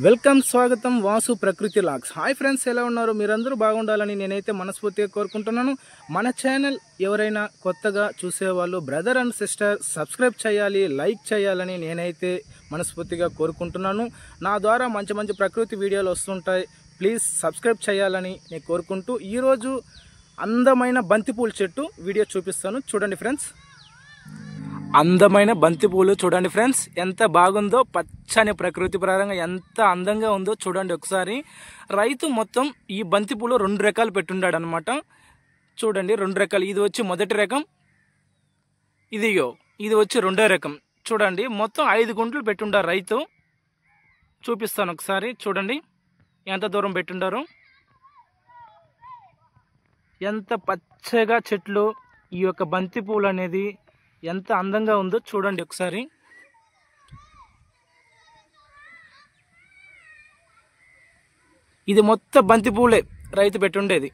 Welcome స్వాగతం వాసు ప్రకృతి logs. Hi friends, ఎలా ఉన్నారు? మీరందరూ బాగుండాలని నేనైతే మనస్ఫూర్తిగా కోరుకుంటున్నాను. మన ఛానల్ ఎవరైనా కొత్తగా చూసేవాళ్ళు బ్రదర్ అండ్ సిస్టర్ సబ్స్క్రైబ్ చేయాలి, లైక్ చేయాలని నేనైతే మనస్ఫూర్తిగా కోరుకుంటున్నాను. నా ద్వారా మంచి మంచి ప్రకృతి వీడియోలు వస్తుంటాయి. ప్లీజ్ సబ్స్క్రైబ్ చేయాలని నేను కోరుకుంటూ ఈరోజు అందమైన బంతిపూల చెట్టు వీడియో చూపిస్తాను. చూడండి ఫ్రెండ్స్, అందమైన బంతిపూలు చూడండి ఫ్రెండ్స్, ఎంత బాగుందో. పచ్చని ప్రకృతి పరంగా ఎంత అందంగా ఉందో చూడండి ఒకసారి. రైతు మొత్తం ఈ బంతిపూలు 2 రకాలు పెట్టుండాడు అనమాట. చూడండి, 2 రకాలు. ఇది వచ్చి మొదటి రకం, ఇది వచ్చి రెండో రకం. చూడండి, మొత్తం 5 గుంటలు పెట్టుండారు రైతు. చూపిస్తాను ఒకసారి. చూడండి ఎంత దూరం పెట్టుండారు, ఎంత పచ్చగా చెట్లు. ఈ యొక్క బంతిపూలు అనేది ఎంత అందంగా ఉందో చూడండి ఒకసారి. ఇది మొత్తం బంతిపూలే రైతు పెట్టుండేది.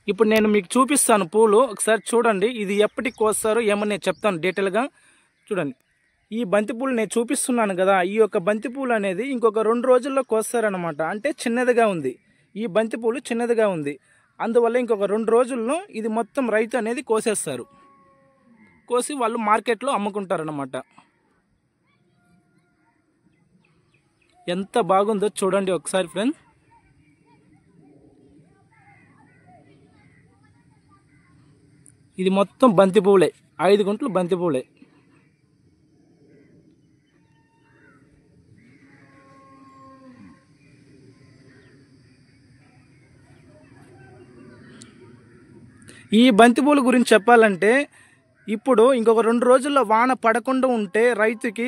ఇప్పుడు నేను మీకు చూపిస్తాను పూలు, ఒకసారి చూడండి. ఇది ఎప్పటికి కోస్తారో ఏమో నేను చెప్తాను డీటెయిల్గా. చూడండి, ఈ బంతిపూలు నేను చూపిస్తున్నాను కదా, ఈ యొక్క బంతిపూలు అనేది ఇంకొక 2 రోజుల్లో కోస్తారనమాట. అంటే చిన్నదిగా ఉంది, ఈ బంతిపూలు చిన్నదిగా ఉంది. అందువల్ల ఇంకొక 2 రోజుల్లో ఇది మొత్తం రైతు అనేది కోసేస్తారు. కోసి వాళ్ళు మార్కెట్లో అమ్ముకుంటారనమాట. ఎంత బాగుందో చూడండి ఒకసారి ఫ్రెండ్. ఇది మొత్తం బంతిపూలే, 5 గుంటలు బంతిపూలే. ఈ బంతిపూల గురించి చెప్పాలంటే, ఇప్పుడు ఇంకొక 2 రోజుల్లో వాన పడకుండా ఉంటే రైతుకి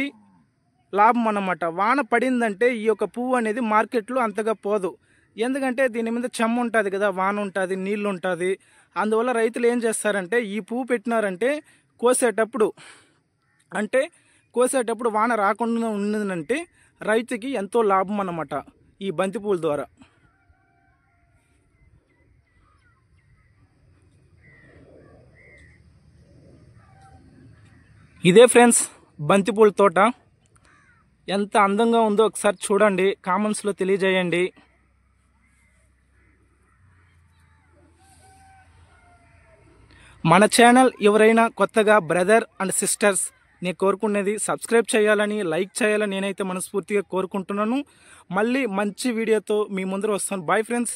లాభం అన్నమాట. వాన పడిందంటే ఈ యొక్క పువ్వు అనేది మార్కెట్లో అంతగా పోదు. ఎందుకంటే దీని మీద చెమ్మ ఉంటుంది కదా, వాన ఉంటుంది, నీళ్ళు ఉంటుంది. అందువల్ల రైతులు ఏం చేస్తారంటే, ఈ పువ్వు పెట్టినారంటే కోసేటప్పుడు వాన రాకుండా ఉన్నదంటే రైతుకి ఎంతో లాభం అన్నమాట ఈ బంతిపూల ద్వారా. ఇదే ఫ్రెండ్స్ బంతిపూల తోట. ఎంత అందంగా ఉందో ఒకసారి చూడండి, కామెంట్స్లో తెలియజేయండి. మన ఛానల్ ఎవరైనా కొత్తగా బ్రదర్ అండ్ సిస్టర్స్ నేను కోరుకునేది సబ్స్క్రైబ్ చేయాలని, లైక్ చేయాలని నేనైతే మనస్ఫూర్తిగా కోరుకుంటున్నాను. మళ్ళీ మంచి వీడియోతో మీ ముందర వస్తాను. Bye friends.